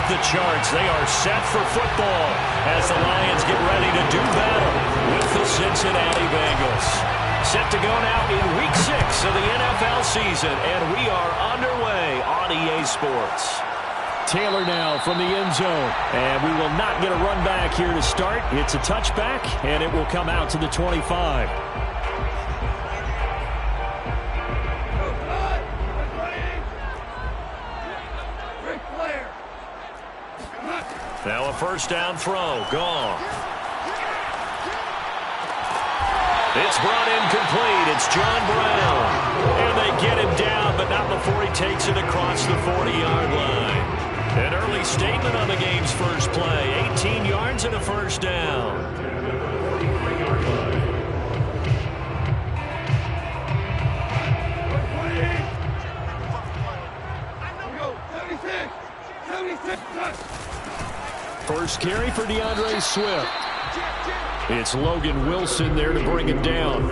the charts. They are set for football as the Lions get ready to do battle with the Cincinnati Bengals. Set to go now in Week 6 of the NFL season, and we are underway on EA Sports. Taylor now from the end zone, and we will not get a run back here to start. It's a touchback, and it will come out to the 25. Now a first down throw. Gone. It's brought in complete. It's John Brown. And they get him down, but not before he takes it across the 40-yard line. An early statement on the game's first play. 18 yards and a first down. First carry for DeAndre Swift. It's Logan Wilson there to bring him down.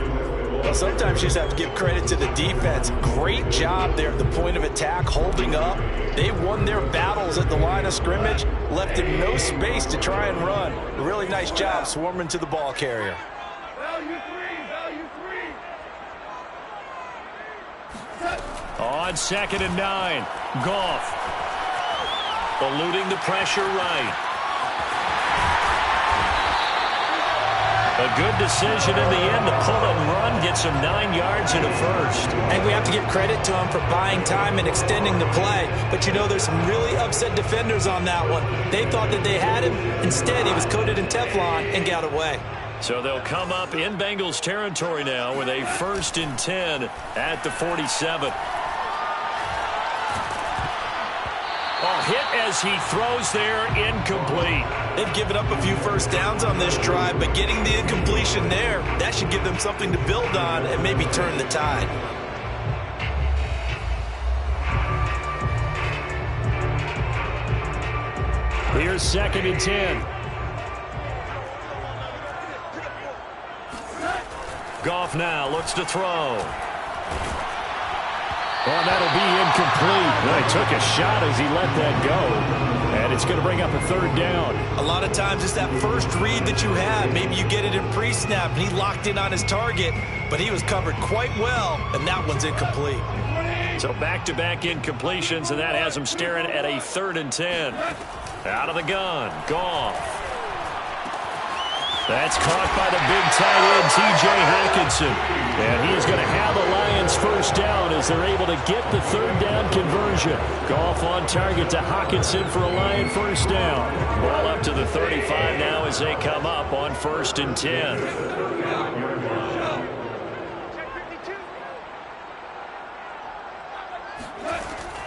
Well, sometimes you just have to give credit to the defense. Great job there at the point of attack, holding up. They won their battles at the line of scrimmage, left him no space to try and run. A really nice job swarming to the ball carrier. Value three. On 2nd and 9, Goff. Eluding the pressure right. A good decision in the end to pull and run, gets him 9 yards and a first. And we have to give credit to him for buying time and extending the play. But you know, there's some really upset defenders on that one. They thought that they had him. Instead, he was coated in Teflon and got away. So they'll come up in Bengals territory now with a 1st and 10 at the 47. A hit as he throws there, incomplete. They've given up a few first downs on this drive, but getting the incompletion there, that should give them something to build on and maybe turn the tide. Here's 2nd and 10. Goff now looks to throw. Well, that'll be incomplete. Well, he took a shot as he let that go. And it's going to bring up a 3rd down. A lot of times it's that first read that you have. Maybe you get it in pre-snap, and he locked in on his target, but he was covered quite well, and that one's incomplete. So back-to-back incompletions, and that has him staring at a 3rd and 10. Out of the gun, Goff. That's caught by the big tight end, T.J. Hockenson. And he is going to have the Lions first down as they're able to get the 3rd down conversion. Goff on target to Hockenson for a Lion first down. Ball up to the 35 now as they come up on 1st and 10.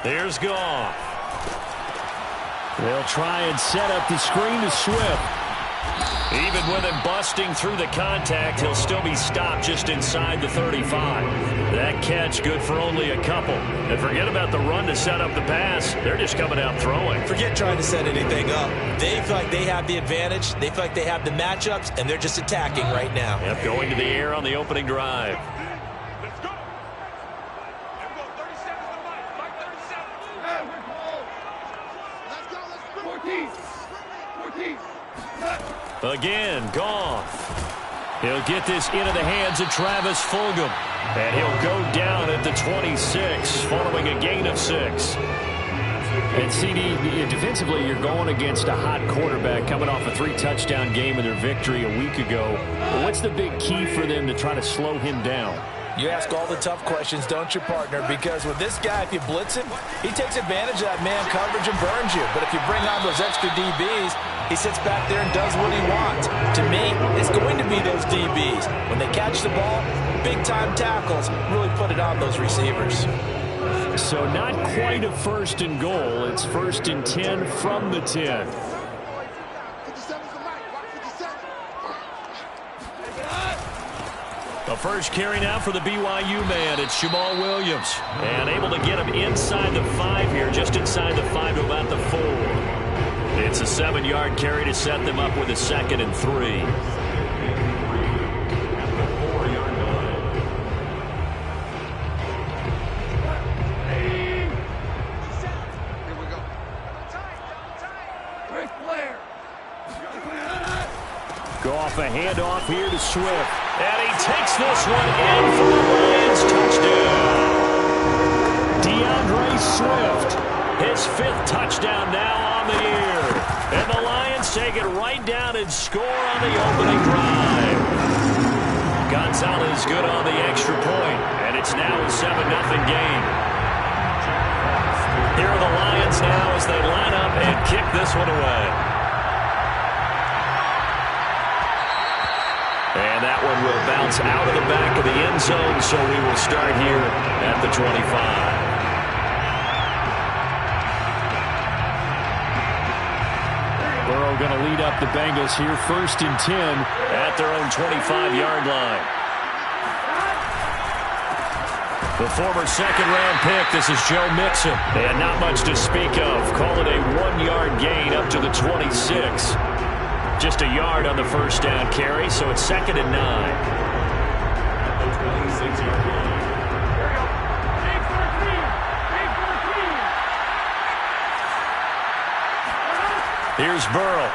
There's Goff. They'll try and set up the screen to Swift. Even with him busting through the contact, he'll still be stopped just inside the 35. That catch good for only a couple. And forget about the run to set up the pass. They're just coming out throwing. Forget trying to set anything up. They feel like they have the advantage. They feel like they have the matchups, and they're just attacking right now. Yep, going to the air on the opening drive. Let's go. Let's go. 37 is the mic. Mike 37. Let's go. 14. 14. Again, Goff. He'll get this into the hands of Travis Fulgham. And he'll go down at the 26 following a gain of 6. And CD, defensively, you're going against a hot quarterback coming off a 3-touchdown game in their victory a week ago. What's the big key for them to try to slow him down? You ask all the tough questions, don't you, partner? Because with this guy, if you blitz him, he takes advantage of that man coverage and burns you. But if you bring on those extra DBs, he sits back there and does what he wants. To me, it's going to be those DBs. When they catch the ball, big-time tackles really put it on those receivers. So not quite a 1st and goal. It's 1st and 10 from the 10. The first carry now for the BYU man. It's Jamal Williams. And able to get him inside the 5 here, just inside the 5 to about the 4. It's a 7-yard carry to set them up with a 2nd and 3. Goff a handoff here to Swift. And he takes this one in for the Lions touchdown. DeAndre Swift, his 5th touchdown now on the year. And the Lions take it right down and score on the opening drive. Gonzalez good on the extra point, and it's now a 7-0 game. Here are the Lions now as they line up and kick this one away. And that one will bounce out of the back of the end zone, so we will start here at the 25. Burrow going to lead up the Bengals here, 1st and 10 at their own 25-yard line. The former 2nd-round pick, this is Joe Mixon. And not much to speak of. Call it a 1-yard gain up to the 26. Just a yard on the first down carry, so it's 2nd and 9. Here's Burrow.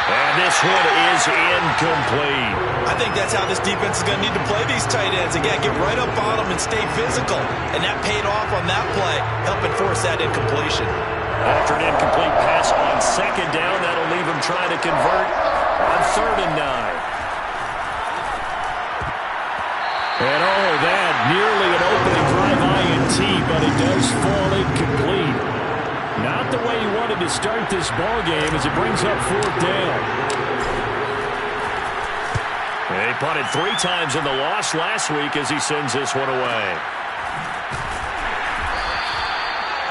And this one is incomplete. I think that's how this defense is going to need to play these tight ends. Again, get right up on them and stay physical. And that paid off on that play, helping force that incompletion. After an incomplete pass on 2nd down, that'll leave him trying to convert on 3rd and 9. And that nearly an opening drive INT, but it does fall incomplete. Not the way he wanted to start this ball game as it brings up 4th down. He punted 3 times in the loss last week as he sends this one away.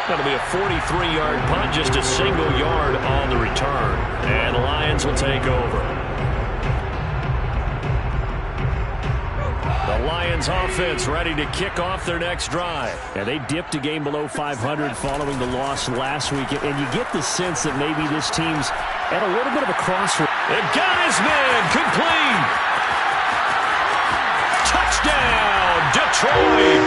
That'll be a 43-yard punt, just a single yard on the return. And the Lions will take over. The Lions offense ready to kick off their next drive. And they dipped a game below 500 following the loss last week. And you get the sense that maybe this team's at a little bit of a crossroads. They've got his man complete. Touchdown, Detroit.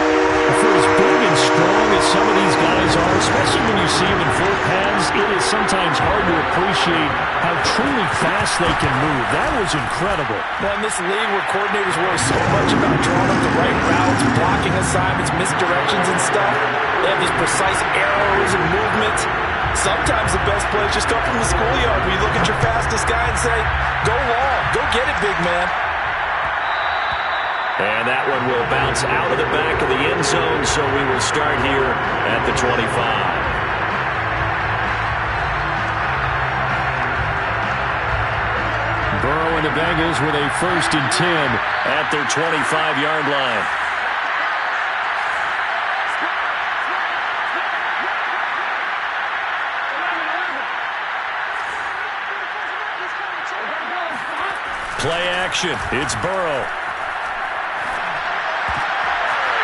For as big and strong as some of these guys are, especially when you see them in full pads, it is sometimes hard to appreciate how truly fast they can move. That was incredible. Well, in this league where coordinators worry so much about drawing up the right routes, blocking assignments, misdirections and stuff, they have these precise arrows and movements. Sometimes the best plays just come from the schoolyard where you look at your fastest guy and say, go long, go get it, big man. And that one will bounce out of the back of the end zone, so we will start here at the 25. Burrow and the Bengals with a 1st and 10 at their 25-yard line. Play action. It's Burrow.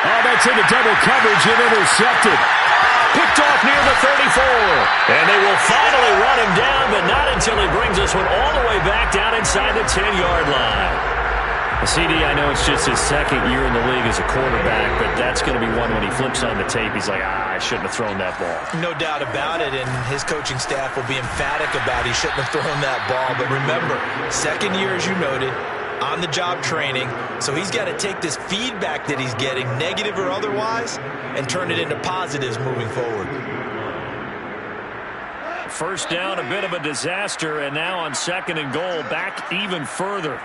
Oh, that's into double coverage and intercepted. Picked off near the 34. And they will finally run him down, but not until he brings this one all the way back down inside the 10-yard line. CD, I know it's just his 2nd year in the league as a quarterback, but that's going to be one when he flips on the tape. He's like, I shouldn't have thrown that ball. No doubt about it, and his coaching staff will be emphatic about he shouldn't have thrown that ball. But remember, 2nd year, as you noted, on-the-job training, so he's got to take this feedback that he's getting, negative or otherwise, and turn it into positives moving forward. First down, a bit of a disaster, and now on 2nd and goal, back even further.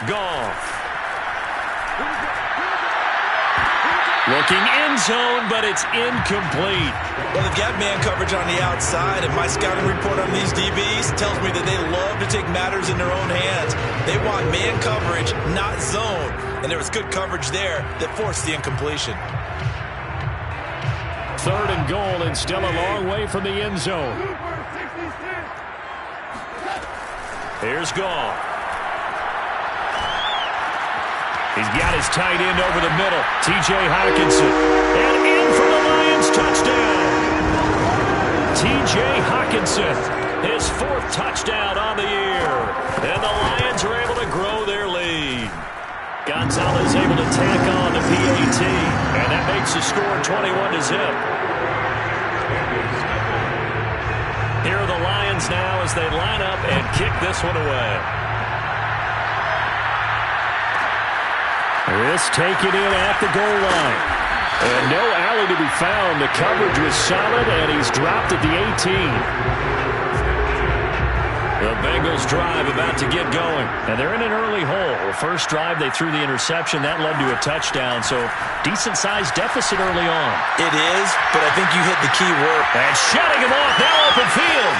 Goff. Looking end zone, but it's incomplete. Well, they've got man coverage on the outside, and my scouting report on these DBs tells me that they love to take matters in their own hands. They want man coverage, not zone. And there was good coverage there that forced the incompletion. 3rd and goal, and still a long way from the end zone. Here's Goff. He's got his tight end over the middle, T.J. Hockenson. And in for the Lions touchdown. T.J. Hockenson, his 4th touchdown on the year. And the Lions are able to grow their lead. Gonzalez able to tack on the PAT and that makes the score 21-0. Here are the Lions now as they line up and kick this one away. This taken in at the goal line. And no alley to be found. The coverage was solid, and he's dropped at the 18. The Bengals drive about to get going. And they're in an early hole. The first drive, they threw the interception. That led to a touchdown. So decent-sized deficit early on. It is, but I think you hit the key word. And shutting him off, now open field.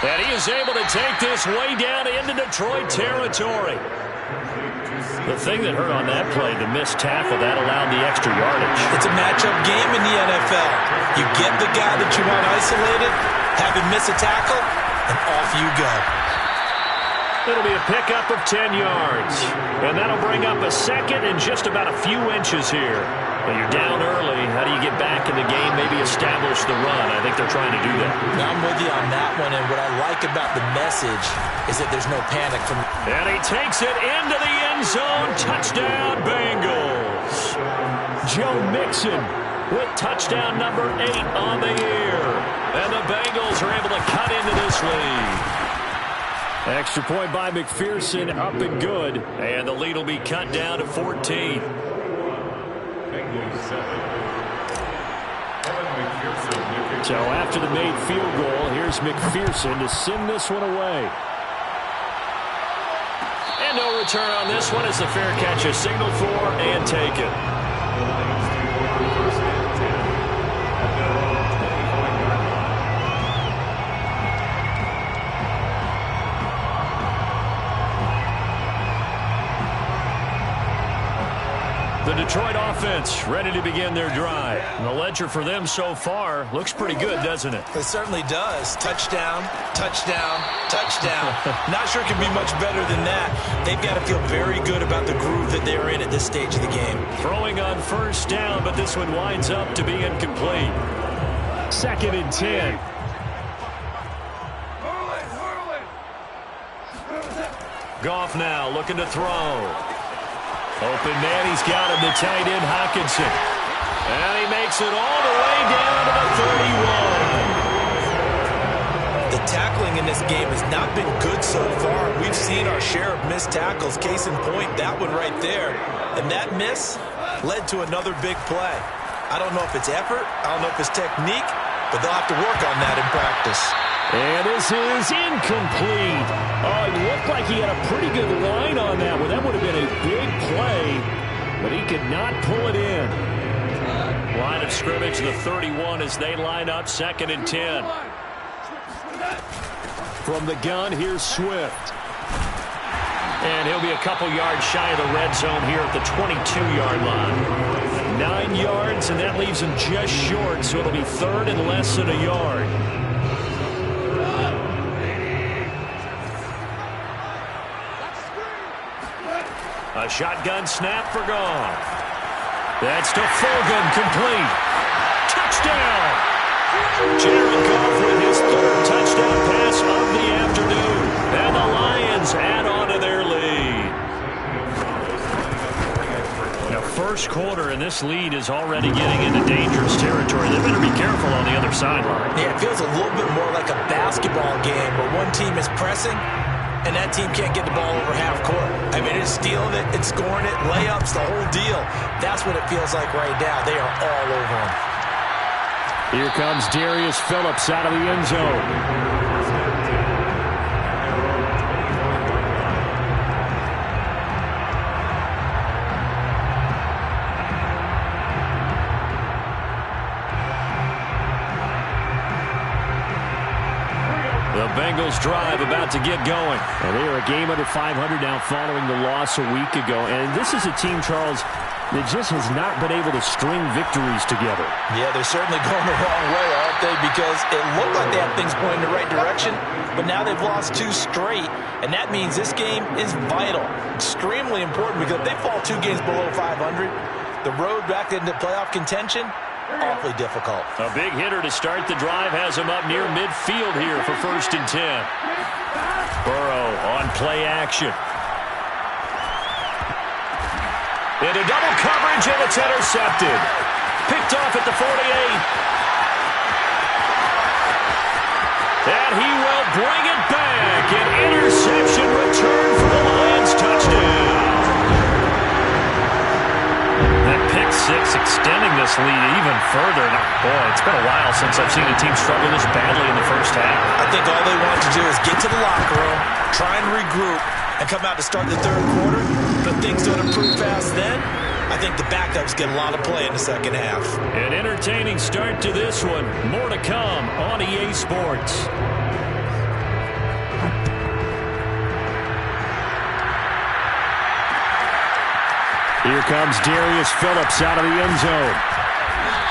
And he is able to take this way down into Detroit territory. The thing that hurt on that play, the missed tackle, that allowed the extra yardage. It's a matchup game in the NFL. You get the guy that you want isolated, have him miss a tackle, and off you go. It'll be a pickup of 10 yards. And that'll bring up a second and just about a few inches here. But you're down early. How do you get back in the game, maybe establish the run? I think they're trying to do that. Now I'm with you on that one, and what I like about the message is that there's no panic from... And he takes it into the end zone. Touchdown, Bengals. Joe Mixon with touchdown number 8 on the year. And the Bengals are able to cut into this lead. Extra point by McPherson, up and good. And the lead will be cut down to 14. So after the made field goal, here's McPherson to send this one away. And no return on this one as the fair catch is signaled for and taken. The Detroit offense ready to begin their drive. And the ledger for them so far looks pretty good, doesn't it? It certainly does. Touchdown, touchdown, touchdown. Not sure it can be much better than that. They've got to feel very good about the groove that they're in at this stage of the game. Throwing on first down, but this one winds up to be incomplete. 2nd and 10. Goff now looking to throw. Open man, he's got him, the tight end Hockenson. And he makes it all the way down to the 31. The tackling in this game has not been good so far. We've seen our share of missed tackles. Case in point, that one right there. And that miss led to another big play. I don't know if it's effort, I don't know if it's technique, but they'll have to work on that in practice. And this is incomplete. Oh, it looked like he had a pretty good line on that one. That would have been a big play, but he could not pull it in. Line of scrimmage, the 31 as they line up 2nd and 10. From the gun, here's Swift. And he'll be a couple yards shy of the red zone here at the 22-yard line. 9 yards, and that leaves him just short, so it'll be 3rd and less than a yard. A shotgun snap for Goff. That's to Fulgham, complete. Touchdown! Jared Goff with his 3rd touchdown pass of the afternoon. And the Lions add on to their lead. Now, first quarter, and this lead is already getting into dangerous territory. They better be careful on the other sideline. Yeah, it feels a little bit more like a basketball game where one team is pressing and that team can't get the ball over half court. I mean, it's stealing it, it's scoring it, layups, the whole deal. That's what it feels like right now. They are all over him. Here comes Darius Phillips out of the end zone. The Bengals drive about to get going. And they are a game under 500 now following the loss a week ago. And this is a team, Charles, that just has not been able to string victories together. Yeah, they're certainly going the wrong way, aren't they? Because it looked like they had things going in the right direction, but now they've lost 2 straight. And that means this game is vital, extremely important, because if they fall 2 games below 500, the road back into playoff contention, awfully difficult. A big hitter to start the drive has him up near midfield here for 1st and 10. Burrow on play action. Into double coverage, and it's intercepted. Picked off at the 48. And he will bring it back. An interception return for the Lions. Touchdown. That pick six extending this lead even further. Boy, it's been a while since I've seen a team struggle this badly in the first half. I think all they want to do is get to the locker room, try and regroup, and come out to start the third quarter. But things don't improve fast then. I think the backups get a lot of play in the second half. An entertaining start to this one. More to come on EA Sports. Here comes Darius Phillips out of the end zone.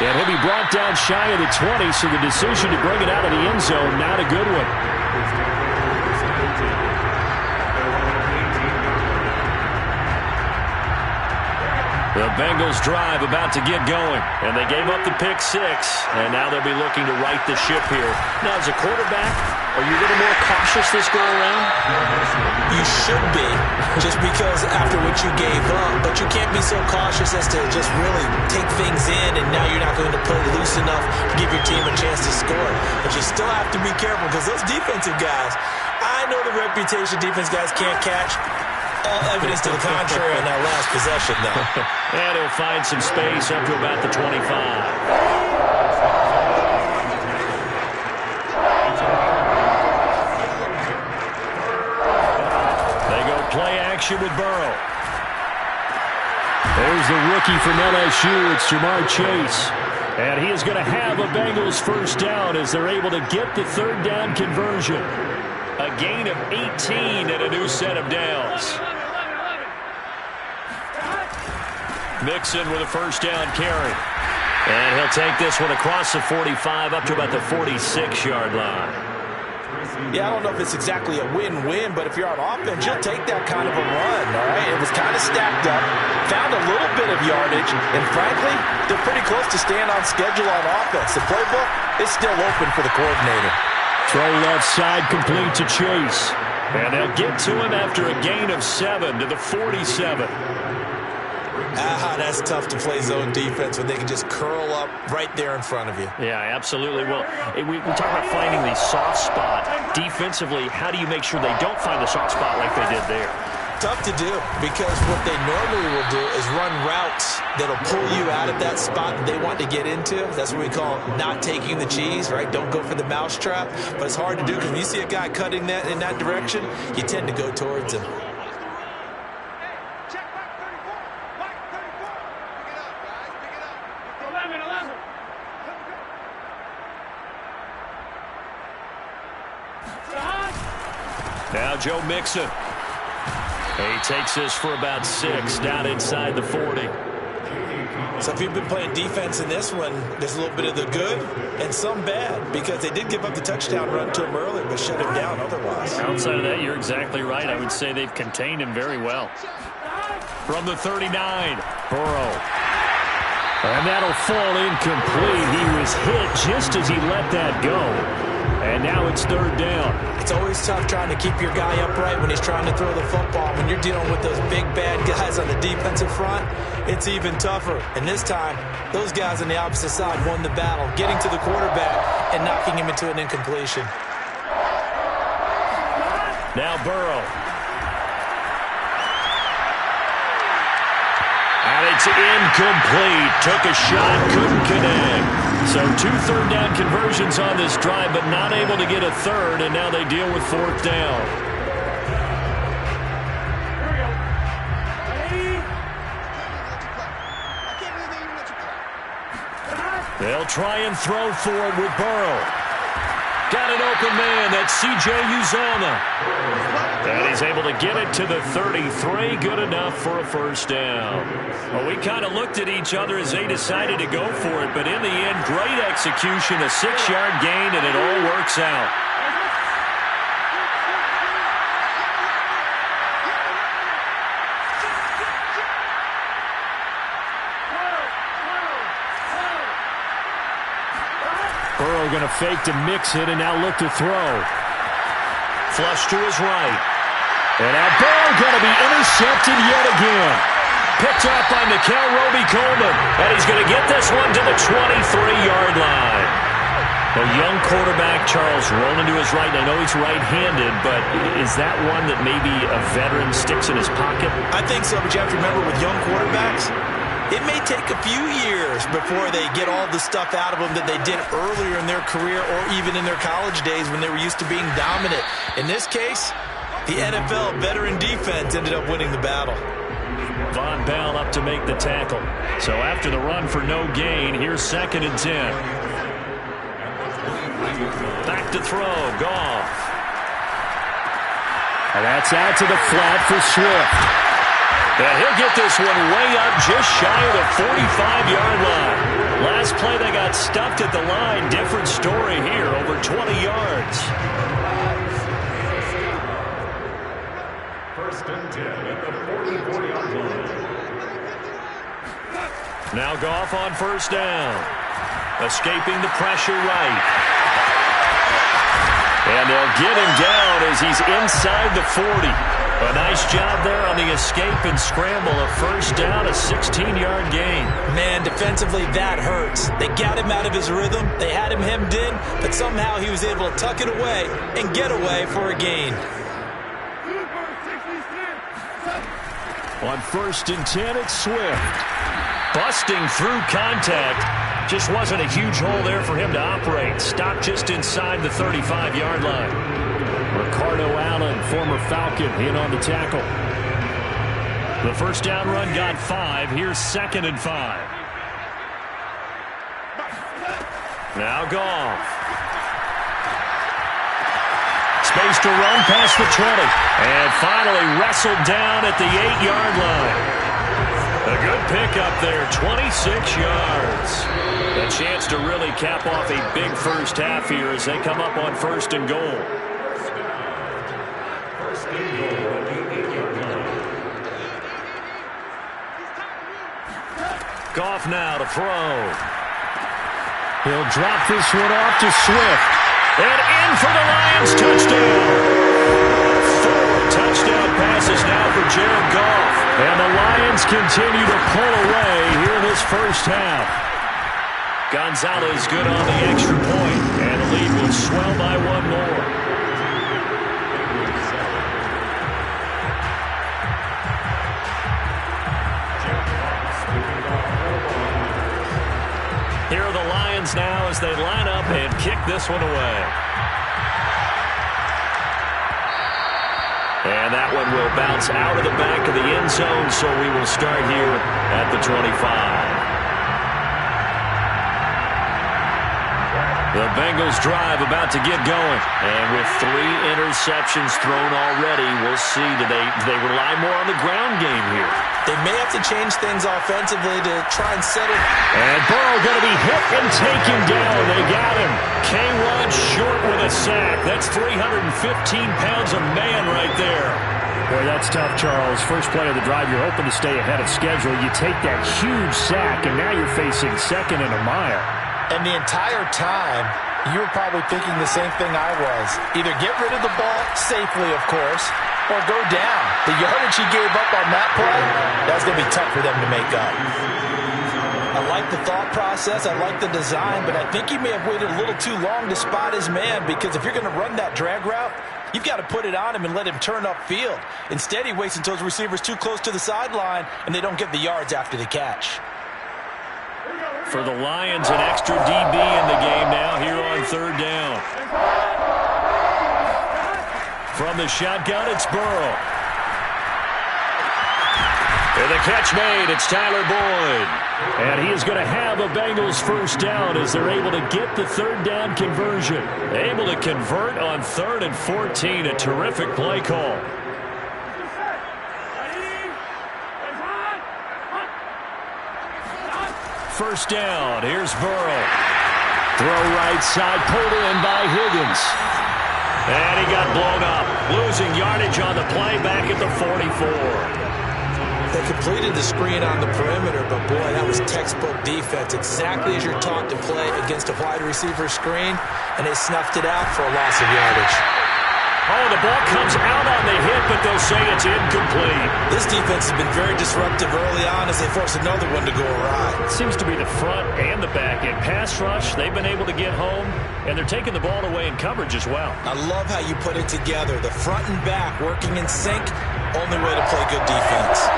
And he'll be brought down shy of the 20, so the decision to bring it out of the end zone, not a good one. The Bengals drive about to get going, and they gave up the pick six, and now they'll be looking to right the ship here. Now, as a quarterback, are you a little more cautious this go around? You should be, just because after what you gave up, but you can't be so cautious as to just really take things in, and now you're not going to play loose enough to give your team a chance to score. But you still have to be careful, because those defensive guys, I know the reputation defense guys can't catch. All evidence to the contrary on that last possession, though. And he'll find some space up to about the 25. They go play action with Burrow. There's the rookie from LSU. It's Jamar Chase. And he is going to have a Bengals first down as they're able to get the third down conversion. A gain of 18 and a new set of downs. Mixon with a first down carry. And he'll take this one across the 45 up to about the 46-yard line. Yeah, I don't know if it's exactly a win-win, but if you're on offense, you'll take that kind of a run, all right? It was kind of stacked up, found a little bit of yardage, and frankly, they're pretty close to staying on schedule on offense. The playbook is still open for the coordinator. Throw left side complete to Chase. And they'll get to him after a gain of 7 to the 47. That's tough to play zone defense when they can just curl up right there in front of you. Yeah, absolutely. Well, we talk about finding the soft spot. Defensively, how do you make sure they don't find the soft spot like they did there? Tough to do, because what they normally will do is run routes that'll pull you out of that spot that they want to get into. That's what we call not taking the cheese, right? Don't go for the mousetrap. But it's hard to do, because when you see a guy cutting that in that direction, you tend to go towards him. Now Joe Mixon. He takes this for about 6 down inside the 40. So if you've been playing defense in this one, there's a little bit of the good and some bad, because they did give up the touchdown run to him early, but shut him down otherwise. Outside of that, you're exactly right. I would say they've contained him very well. From the 39, Burrow. And that'll fall incomplete. He was hit just as he let that go. And now it's third down. It's always tough trying to keep your guy upright when he's trying to throw the football. When you're dealing with those big, bad guys on the defensive front, it's even tougher. And this time, those guys on the opposite side won the battle, getting to the quarterback and knocking him into an incompletion. Now Burrow. And it's incomplete. Took a shot, couldn't connect. So 2 third down conversions on this drive, but not able to get a third, and now they deal with fourth down. They'll try and throw for it with Burrow. Got an open man. That's C.J. Uzomah. And he's able to get it to the 33. Good enough for a first down. Well, we kind of looked at each other as they decided to go for it. But in the end, great execution, a 6-yard gain, and it all works out. Burrow going to fake to Mixon and now look to throw. Flush to his right. And now Burrow going to be intercepted yet again. picked up by Nikel Roby-Coleman, and he's going to get this one to the 23-yard line. A young quarterback, Charles, rolling to his right. I know he's right-handed, but is that one that maybe a veteran sticks in his pocket? I think so, but you have to remember with young quarterbacks, it may take a few years before they get all the stuff out of them that they did earlier in their career or even in their college days when they were used to being dominant. In this case, the NFL veteran defense ended up winning the battle. Von Bell up to make the tackle. So after the run for no gain, here's 2nd and 10. Back to throw, Goff. And that's out to the flat for Swift. And he'll get this one way up just shy of the 45-yard line. Last play they got stuffed at the line. Different story here, over 20 yards. 1st and 10 at the 44-yard line. Now Goff on 1st down. Escaping the pressure right. And they'll get him down as he's inside the 40. A nice job there on the escape and scramble. A 1st down, a 16-yard gain. Man, defensively, that hurts. They got him out of his rhythm. They had him hemmed in, but somehow he was able to tuck it away and get away for a gain. On 1st and 10, it's Swift. Busting through contact. Just wasn't a huge hole there for him to operate. Stopped just inside the 35-yard line. Ricardo Allen, former Falcon, in on the tackle. The 1st down run got 5. Here's 2nd and 5. Now Goff. Space to run past the 20. And finally wrestled down at the 8-yard line. A good pickup there, 26 yards. A chance to really cap off a big first half here as they come up on 1st and goal. Goff now to throw. He'll drop this one off to Swift. And in for the Lions touchdown. 4 touchdown passes now for Jared Goff. And the Lions continue to pull away here in this first half. Gonzalez good on the extra point, and the lead will swell by 1 more. Here are the Lions now as they line up and kick this one away. And that one will bounce out of the back of the end zone, so we will start here at the 25. The Bengals drive about to get going. And with 3 interceptions thrown already, we'll see. Do they rely more on the ground game here? They may have to change things offensively to try and settle. And Burrow going to be hit and taken down. They got him. K-Rod short with a sack. That's 315 pounds of man right there. Boy, that's tough, Charles. First play of the drive, you're hoping to stay ahead of schedule. You take that huge sack, and now you're facing 2nd and a mile. And the entire time, you were probably thinking the same thing I was. Either get rid of the ball, safely of course, or go down. The yardage he gave up on that play, that's going to be tough for them to make up. I like the thought process, I like the design, but I think he may have waited a little too long to spot his man, because if you're going to run that drag route, you've got to put it on him and let him turn upfield. Instead, he waits until his receiver's too close to the sideline, and they don't get the yards after the catch. For the Lions, an extra DB in the game now here on 3rd down. From the shotgun, it's Burrow. And the catch made, it's Tyler Boyd. And he is going to have a Bengals 1st down as they're able to get the 3rd down conversion. Able to convert on 3rd and 14, a terrific play call. First down, here's Burrow. Throw right side, pulled in by Higgins. And he got blown up. Losing yardage on the play back at the 44. They completed the screen on the perimeter, but boy, that was textbook defense. Exactly as you're taught to play against a wide receiver screen, and they snuffed it out for a loss of yardage. Oh, the ball comes out on the hit, but they'll say it's incomplete. This defense has been very disruptive early on as they force another one to go awry. Seems to be the front and the back end. Pass rush, they've been able to get home, and they're taking the ball away in coverage as well. I love how you put it together. The front and back working in sync, only way to play good defense.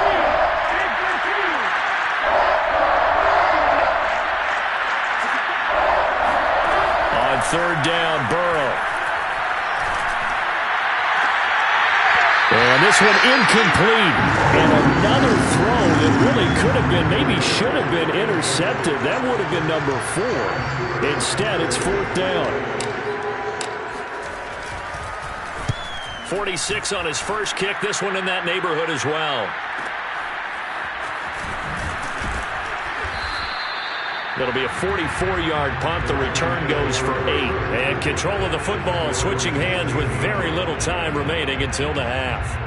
On third down, Burrow. And this one incomplete. And another throw that really could have been, maybe should have been intercepted. That would have been number 4. Instead, it's fourth down. 46 on his first kick. This one in that neighborhood as well. It'll be a 44-yard punt. The return goes for 8. And control of the football switching hands with very little time remaining until the half.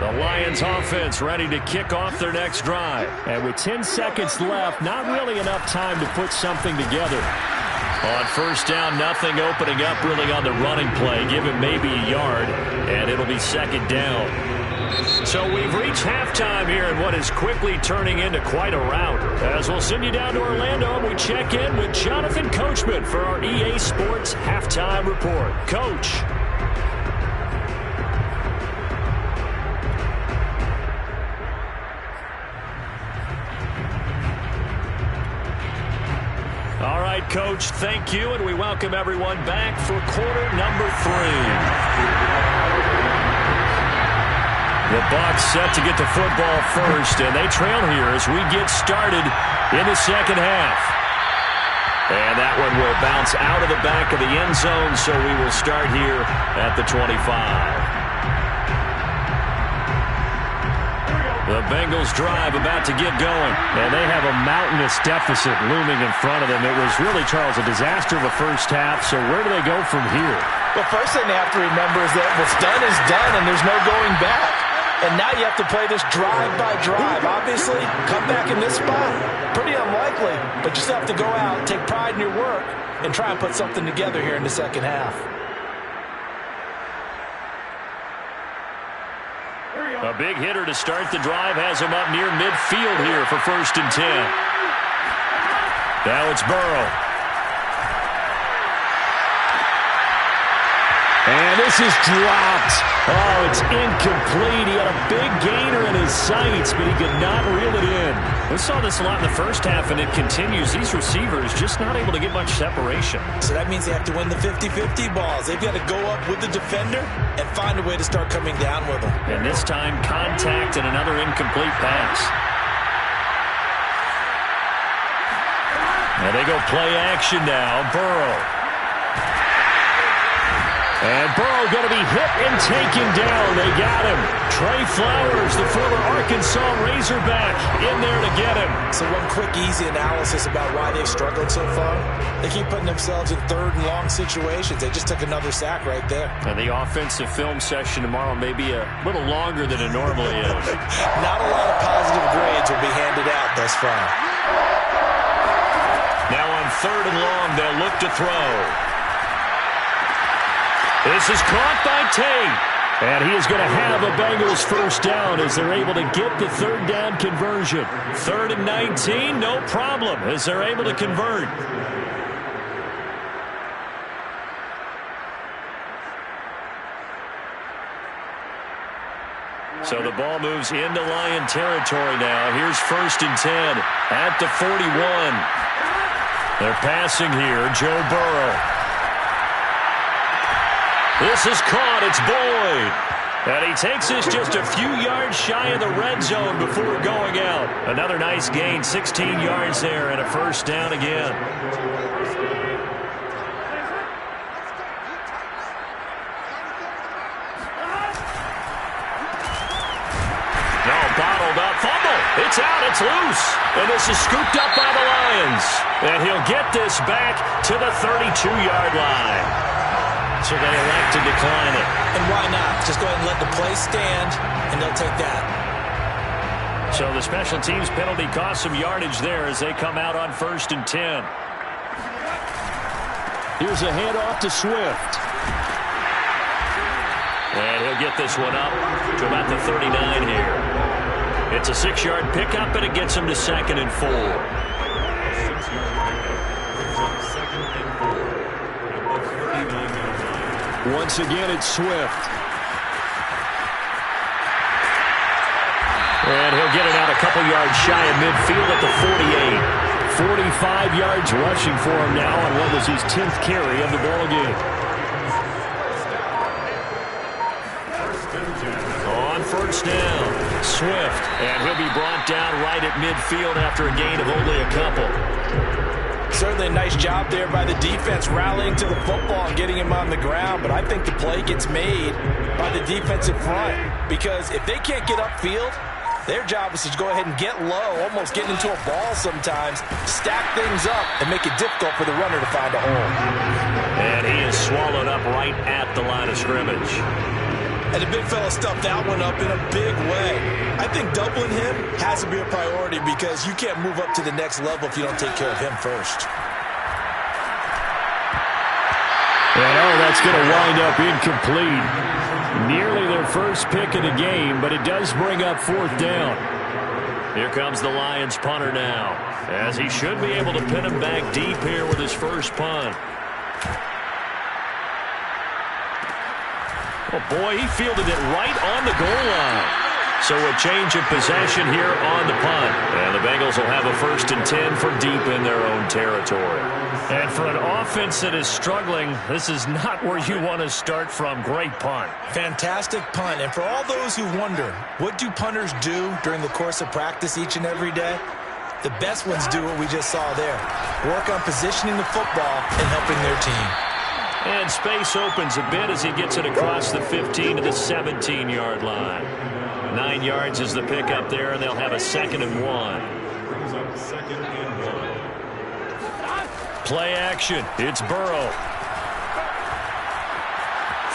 The Lions offense ready to kick off their next drive. And with 10 seconds left, not really enough time to put something together. On first down, nothing opening up really on the running play. Give him maybe a yard, and it'll be second down. So we've reached halftime here in what is quickly turning into quite a rout. As we'll send you down to Orlando, and we check in with Jonathan Coachman for our EA Sports Halftime Report. Coach. All right, Coach, thank you, and we welcome everyone back for quarter number 3. The Bucs set to get the football first, and they trail here as we get started in the second half. And that one will bounce out of the back of the end zone, so we will start here at the 25. The Bengals drive about to get going. And they have a mountainous deficit looming in front of them. It was really, Charles, a disaster of a first half, so where do they go from here? Well, first thing they have to remember is that what's done is done, and there's no going back. And now you have to play this drive-by-drive. Obviously, come back in this spot. Pretty unlikely, but you still have to go out, take pride in your work, and try and put something together here in the second half. A big hitter to start the drive has him up near midfield here for first and 10. Now it's Burrow. And this is dropped. Oh, it's incomplete. He had a big gainer in his sights, but he could not reel it in. We saw this a lot in the first half, and it continues. These receivers just not able to get much separation. So that means they have to win the 50-50 balls. They've got to go up with the defender and find a way to start coming down with them. And this time, contact and another incomplete pass. And they go play action now. Burrow. And Burrow going to be hit and taken down. They got him. Trey Flowers, the former Arkansas Razorback, in there to get him. So one quick, easy analysis about why they've struggled so far. They keep putting themselves in third and long situations. They just took another sack right there. And the offensive film session tomorrow may be a little longer than it normally is. Not a lot of positive grades will be handed out thus far. Now on third and long, they'll look to throw. This is caught by Tate. And he is going to have a Bengals first down as they're able to get the third down conversion. 3rd and 19, no problem as they're able to convert. So the ball moves into Lion territory now. Here's 1st and 10 at the 41. They're passing here. Joe Burrow. This is caught. It's Boyd. And he takes this just a few yards shy of the red zone before going out. Another nice gain, 16 yards there, and a first down again. No, bottled up. Fumble. It's out. It's loose. And this is scooped up by the Lions. And he'll get this back to the 32-yard line. So they elect to decline it. And why not? Just go ahead and let the play stand, and they'll take that. So the special teams penalty cost some yardage there as they come out on 1st and 10. Here's a handoff to Swift. And he'll get this one up to about the 39 here. It's a 6-yard pickup, and it gets him to 2nd and 4. Once again, it's Swift. And he'll get it out a couple yards shy of midfield at the 48. 45 yards rushing for him now on what was his 10th carry of the ball game. On first down, Swift. And he'll be brought down right at midfield after a gain of only a couple. Certainly a nice job there by the defense rallying to the football and getting him on the ground, but I think the play gets made by the defensive front because if they can't get upfield, their job is to go ahead and get low, almost get into a ball sometimes, stack things up, and make it difficult for the runner to find a hole. And he is swallowed up right at the line of scrimmage. And the big fella stuffed that one up in a big way. I think doubling him has to be a priority because you can't move up to the next level if you don't take care of him first. And that's going to wind up incomplete. Nearly their first pick of the game, but it does bring up 4th down. Here comes the Lions punter now, as he should be able to pin him back deep here with his first punt. Oh, boy, he fielded it right on the goal line. So a change of possession here on the punt. And the Bengals will have a 1st and 10 from deep in their own territory. And for an offense that is struggling, this is not where you want to start from. Great punt. Fantastic punt. And for all those who wonder, what do punters do during the course of practice each and every day? The best ones do what we just saw there. Work on positioning the football and helping their team. And space opens a bit as he gets it across the 15 to the 17-yard line. 9 yards is the pickup there, and they'll have a 2nd and 1. Play action. It's Burrow.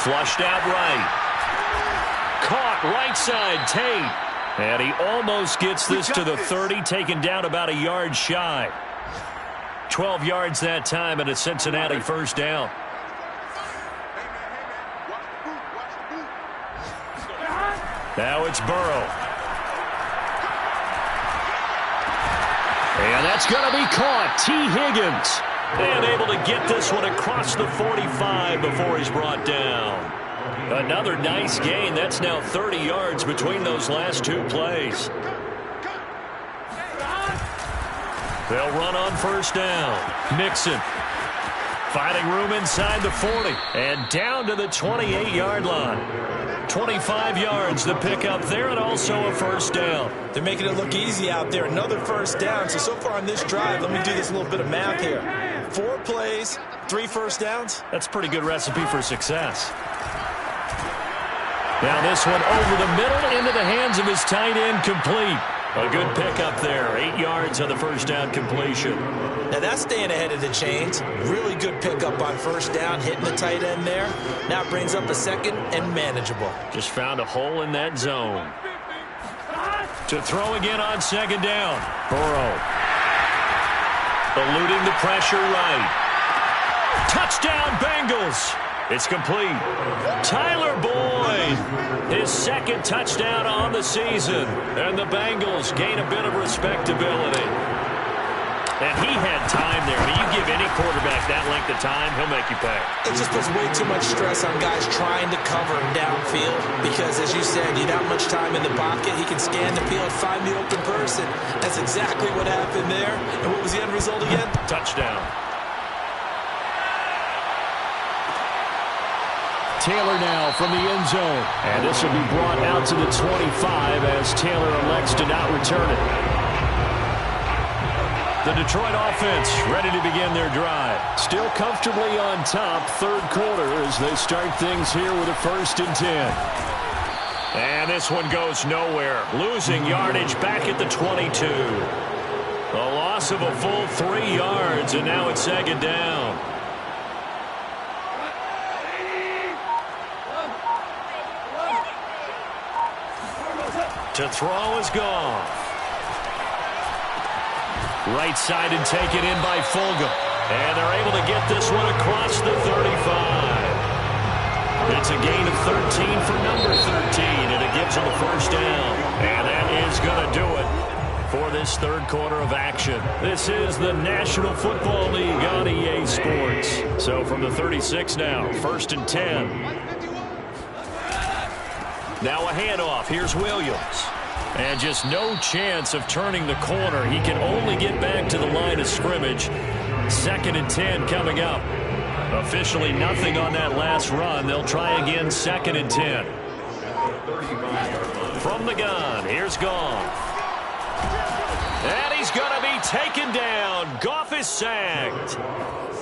Flushed out right. Caught right side, Tate. And he almost gets this to the 30, taken down about a yard shy. 12 yards that time, and a Cincinnati first down. Now it's Burrow. And that's going to be caught. T. Higgins. And able to get this one across the 45 before he's brought down. Another nice gain. That's now 30 yards between those last 2 plays. They'll run on first down. Mixon. Finding room inside the 40. And down to the 28-yard line. 25 yards to pick up there, and also a first down. They're making it look easy out there. Another first down. So far on this drive, let me do this little bit of math here. 4 plays, 3 first downs. That's a pretty good recipe for success. Now this one over the middle into the hands of his tight end, complete. A good pickup there. 8 yards on the first down completion. Now that's staying ahead of the chains. Really good pickup on first down, hitting the tight end there. Now it brings up a 2nd and manageable. Just found a hole in that zone. To throw again on 2nd down. Burrow. Eluding the pressure right. Touchdown Bengals. It's complete. Tyler Boyd, his 2nd touchdown on the season. And the Bengals gain a bit of respectability. And he had time there. I mean, you give any quarterback that length of time, he'll make you pay. It just puts way too much stress on guys trying to cover him downfield because, as you said, you don't have much time in the pocket. He can scan the field, find the open person. That's exactly what happened there. And what was the end result again? Touchdown. Taylor now from the end zone. And this will be brought out to the 25 as Taylor elects to not return it. The Detroit offense ready to begin their drive. Still comfortably on top, 3rd quarter as they start things here with a 1st and 10. And this one goes nowhere. Losing yardage back at the 22. A loss of a full 3 yards, and now it's 2nd down. To throw is gone. Right side and taken in by Fulgham. And they're able to get this one across the 35. It's a gain of 13 for number 13, and it gives them a first down. And that is going to do it for this third quarter of action. This is the National Football League on EA Sports. So from the 36 now, 1st and 10. Now a handoff. Here's Williams. And just no chance of turning the corner. He can only get back to the line of scrimmage. 2nd and 10 coming up. Officially nothing on that last run. They'll try again, 2nd and 10. From the gun, here's Goff. And he's going to be taken down. Goff is sacked.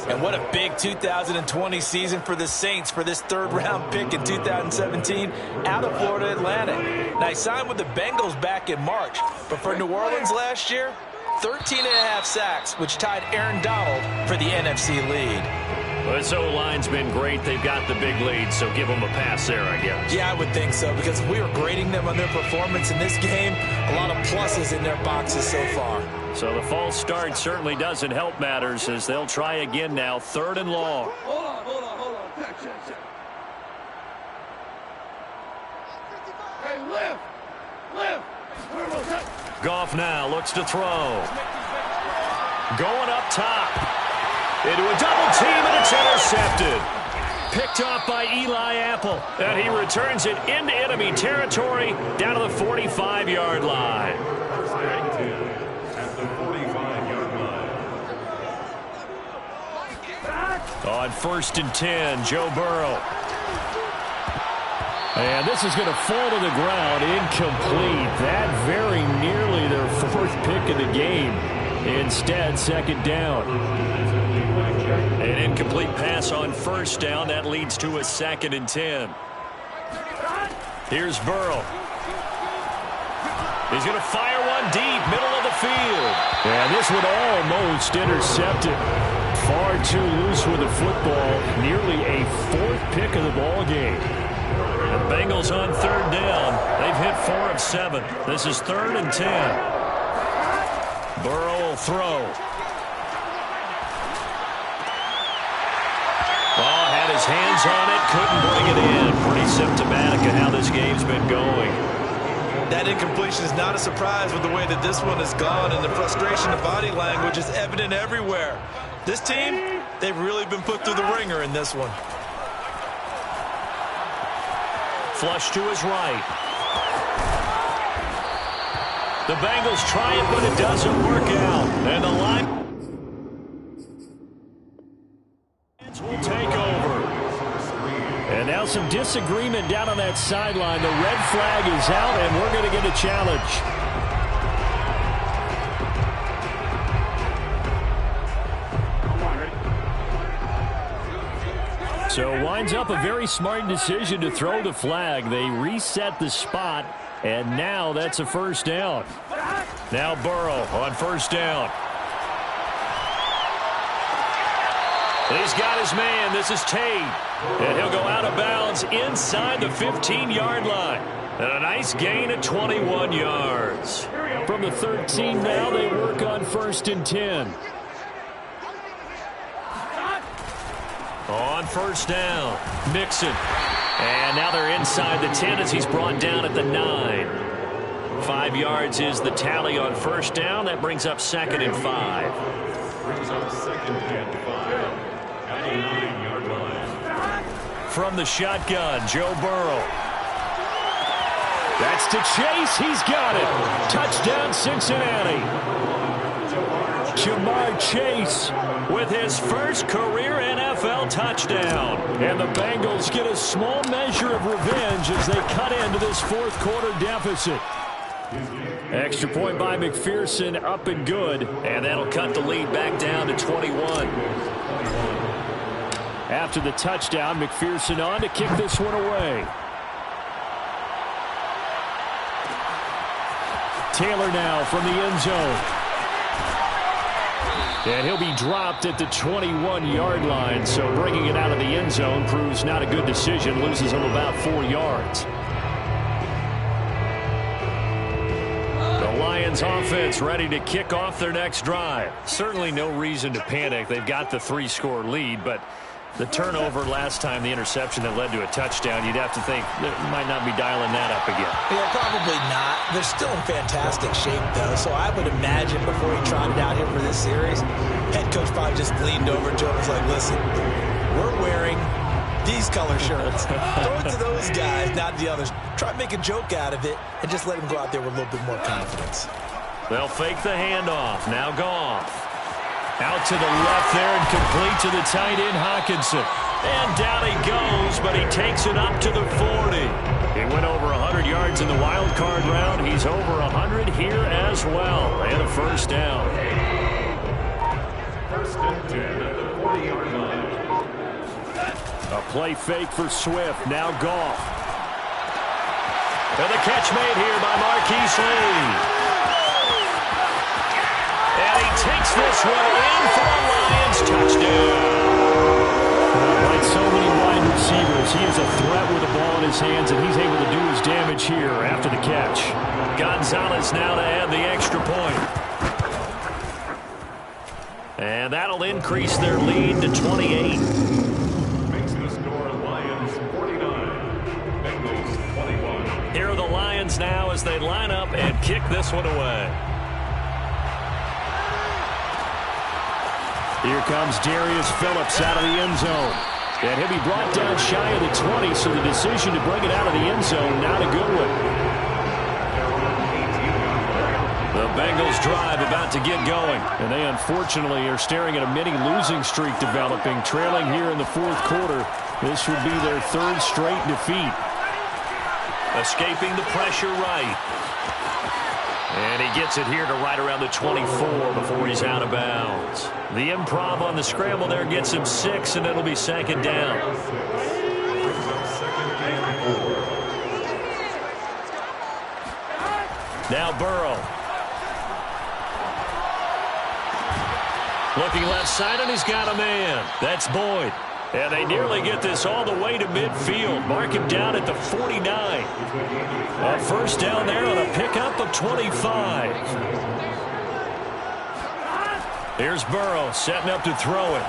And what a big 2020 season for the Saints for this third-round pick in 2017 out of Florida Atlantic. Now, he signed with the Bengals back in March, but for New Orleans last year, 13.5 sacks, which tied Aaron Donald for the NFC lead. Well, this O-line's been great. They've got the big lead, so give them a pass there, I guess. Yeah, I would think so, because if we were grading them on their performance in this game, a lot of pluses in their boxes so far. So the false start certainly doesn't help matters as they'll try again now, 3rd and long. Hold on. Check. Hey, lift. Goff now looks to throw. Going up top. Into a double team, and it's intercepted. Picked off by Eli Apple. And he returns it into enemy territory down to the 45-yard line. On 1st and 10, Joe Burrow. And this is going to fall to the ground, incomplete. That very nearly their 4th pick of the game. Instead, 2nd down. An incomplete pass on 1st down. That leads to a 2nd and 10. Here's Burrow. He's going to fire one deep, middle of the field. And this one almost intercepted. Far too loose with the football. Nearly a 4th pick of the ball game. The Bengals on 3rd down. They've hit 4 of 7. This is 3rd and 10. Burrow will throw. Oh, had his hands on it, couldn't bring it in. Pretty symptomatic of how this game's been going. That incompletion is not a surprise with the way that this one has gone, and the frustration of body language is evident everywhere. This team, they've really been put through the ringer in this one. Flush to his right. The Bengals try it, but it doesn't work out. And the line will take over. And now some disagreement down on that sideline. The red flag is out, and we're going to get a challenge. So winds up a very smart decision to throw the flag. They reset the spot, and now that's a 1st down. Now Burrow on 1st down. He's got his man. This is Tate. And he'll go out of bounds inside the 15-yard line. And a nice gain of 21 yards. From the 13 now, they work on 1st and 10. On 1st down, Mixon. And now they're inside the 10 as he's brought down at the 9. 5 yards is the tally on 1st down. That brings up 2nd and 5. At the 9-yard line. From the shotgun, Joe Burrow. That's to Chase. He's got it. Touchdown, Cincinnati. Jamar Chase with his first career NFL touchdown. And the Bengals get a small measure of revenge as they cut into this 4th quarter deficit. Extra point by McPherson, up and good. And that'll cut the lead back down to 21. After the touchdown, McPherson on to kick this one away. Taylor now from the end zone. And he'll be dropped at the 21-yard line, so bringing it out of the end zone proves not a good decision. Loses him about 4 yards. The Lions offense ready to kick off their next drive. Certainly no reason to panic. They've got the 3-score lead, but The turnover last time, the interception that led to a touchdown, you'd have to think they might not be dialing that up again. Yeah, probably not. They're still in fantastic shape, though, so I would imagine before he trotted out here for this series, head coach probably just leaned over to him and was like, listen, we're wearing these color shirts. Throw it to those guys, not the others. Try to make a joke out of it and just let them go out there with a little bit more confidence. They'll fake the handoff. Now Goff. Out to the left there and complete to the tight end, Hockenson. And down he goes, but he takes it up to the 40. He went over 100 yards in the wild card round. He's over 100 here as well. And a first down. First and 10 at the 40-yard line. A play fake for Swift. Now Goff. And the catch made here by Marquise Lee. And he takes this one in for a Lions touchdown. Like so many wide receivers, he is a threat with the ball in his hands, and he's able to do his damage here after the catch. Gonzalez now to add the extra point. And that'll increase their lead to 28. Makes the score Lions 49, Bengals 21. Here are the Lions now as they line up and kick this one away. Here comes Darius Phillips out of the end zone. And he'll be brought down shy of the 20, so the decision to bring it out of the end zone, not a good one. The Bengals drive about to get going. And they unfortunately are staring at a mini losing streak developing, trailing here in the fourth quarter. This would be their third straight defeat. Escaping the pressure right. And he gets it here to right around the 24 before he's out of bounds. The improv on the scramble there gets him 6, and it'll be second down. Now Burrow. Looking left side, and he's got a man. That's Boyd. And they nearly get this all the way to midfield. Mark him down at the 49. A first down there on a pickup of 25. Here's Burrow setting up to throw it.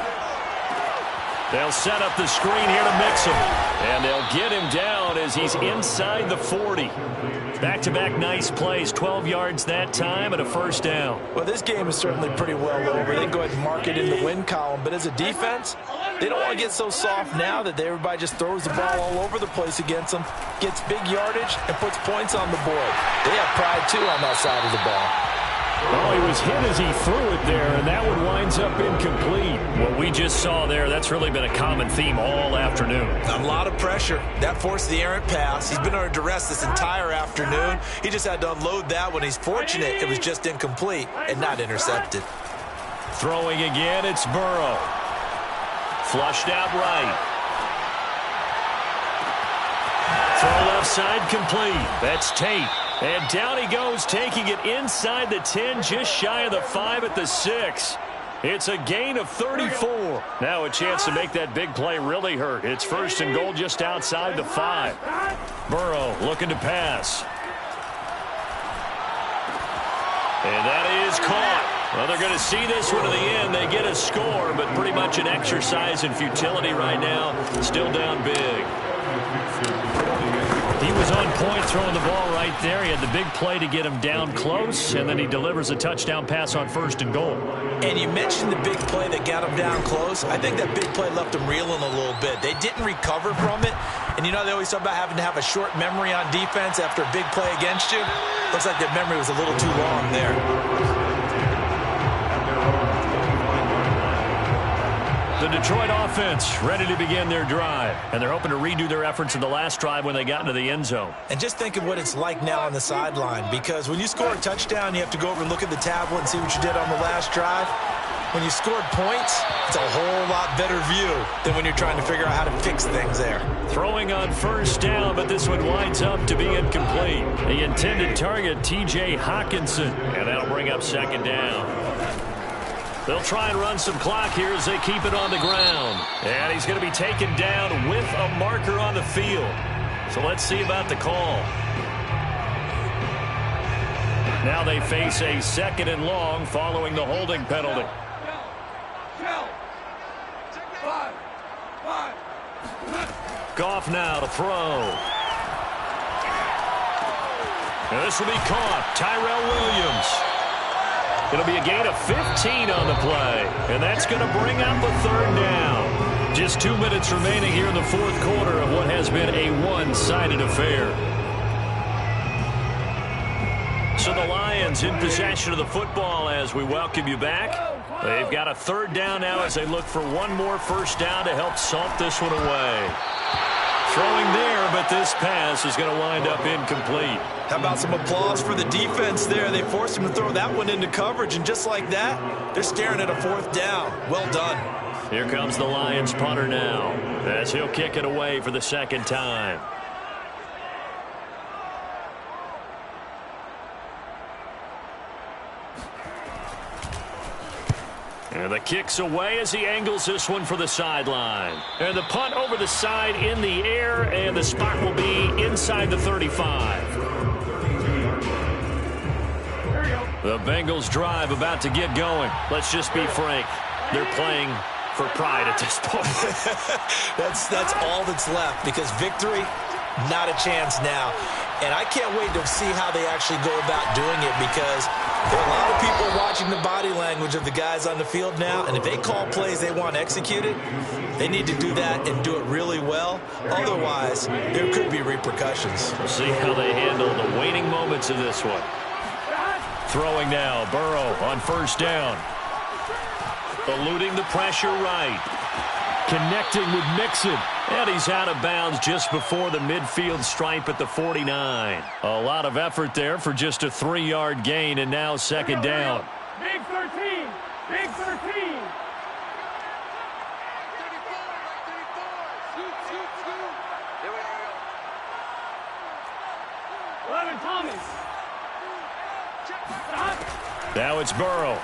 They'll set up the screen here to mix him. And they'll get him down as he's inside the 40. Back-to-back nice plays, 12 yards that time and a first down. Well, this game is certainly pretty well over. They can go ahead and mark it in the win column. But as a defense, they don't want to get so soft now that everybody just throws the ball all over the place against them, gets big yardage, and puts points on the board. They have pride, too, on that side of the ball. Oh, he was hit as he threw it there, and that one winds up incomplete. What we just saw there, that's really been a common theme all afternoon. A lot of pressure. That forced the errant pass. He's been under duress this entire afternoon. He just had to unload that one. He's fortunate it was just incomplete and not intercepted. Throwing again, it's Burrow. Flushed out right. Throw left side complete. That's Tate. And down he goes, taking it inside the 10, just shy of the 5 at the 6. It's a gain of 34. Now a chance to make that big play really hurt. It's first and goal just outside the 5. Burrow looking to pass. And that is caught. Well, they're going to see this one to the end. They get a score, but pretty much an exercise in futility right now. Still down big. He was on point throwing the ball right there. He had the big play to get him down close, and then he delivers a touchdown pass on first and goal. And you mentioned the big play that got him down close. I think that big play left him reeling a little bit. They didn't recover from it. And you know they always talk about having to have a short memory on defense after a big play against you. Looks like that memory was a little too long there. The Detroit offense ready to begin their drive. And they're hoping to redo their efforts in the last drive when they got into the end zone. And just think of what it's like now on the sideline. Because when you score a touchdown, you have to go over and look at the tablet and see what you did on the last drive. When you scored points, it's a whole lot better view than when you're trying to figure out how to fix things there. Throwing on first down, but this one winds up to be incomplete. The intended target, T.J. Hockenson. And that'll bring up second down. They'll try and run some clock here as they keep it on the ground. And he's going to be taken down with a marker on the field. So let's see about the call. Now they face a second and long following the holding penalty. Goff now to throw. And this will be caught. Tyrell Williams. It'll be a gain of 15 on the play. And that's going to bring up a third down. Just 2 minutes remaining here in the fourth quarter of what has been a one-sided affair. So the Lions in possession of the football as we welcome you back. They've got a third down now as they look for one more first down to help salt this one away. Throwing there, but this pass is going to wind up incomplete. How about some applause for the defense there? They forced him to throw that one into coverage, and just like that, they're staring at a fourth down. Well done. Here comes the Lions punter now as he'll kick it away for the second time. And the kick's away as he angles this one for the sideline. And the punt over the side in the air, and the spot will be inside the 35. The Bengals drive about to get going. Let's just be frank. They're playing for pride at this point. That's all that's left, because victory, not a chance now. And I can't wait to see how they actually go about doing it, because there are a lot of people watching the body language of the guys on the field now, and if they call plays they want executed, they need to do that and do it really well. Otherwise, there could be repercussions. We'll see how they handle the waning moments of this one. Throwing now, Burrow on first down. Eluding the pressure right. Connecting with Mixon. And he's out of bounds just before the midfield stripe at the 49. A lot of effort there for just a 3-yard gain, and now second down. Big 13. Big 13. Thomas. Now it's Burrow.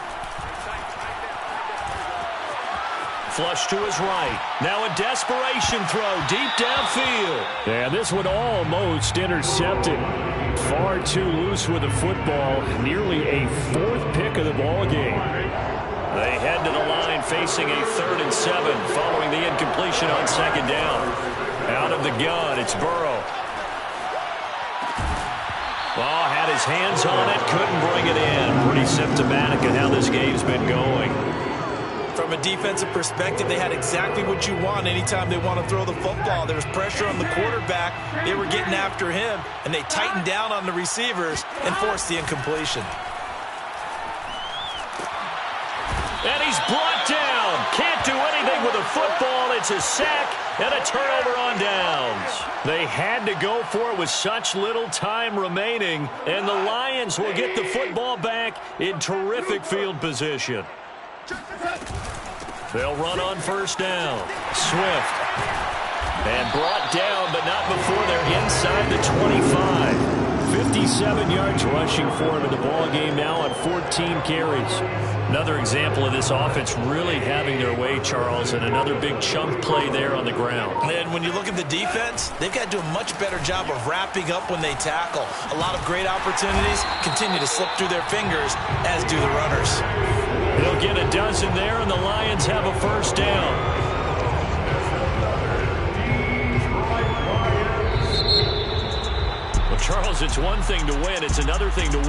Flush to his right. Now a desperation throw deep downfield. Yeah, this one almost intercepted. Far too loose with the football. Nearly a fourth pick of the ball game. They head to the line facing a 3rd and 7 following the incompletion on second down. Out of the gun, it's Burrow. Oh, had his hands on it, couldn't bring it in. Pretty symptomatic of how this game's been going. From a defensive perspective, they had exactly what you want anytime they want to throw the football. There was pressure on the quarterback. They were getting after him, and they tightened down on the receivers and forced the incompletion. And he's brought down. Can't do anything with a football. It's a sack and a turnover on downs. They had to go for it with such little time remaining, and the Lions will get the football back in terrific field position. They'll run on first down. Swift. And brought down, but not before they're inside the 25. 57 yards rushing for him in the ball game now on 14 carries. Another example of this offense really having their way, Charles, and another big chunk play there on the ground. And when you look at the defense, they've got to do a much better job of wrapping up when they tackle. A lot of great opportunities continue to slip through their fingers, as do the runners. They'll get a dozen there, and the Lions have a first down. Well, Charles, it's one thing to win. It's another thing to win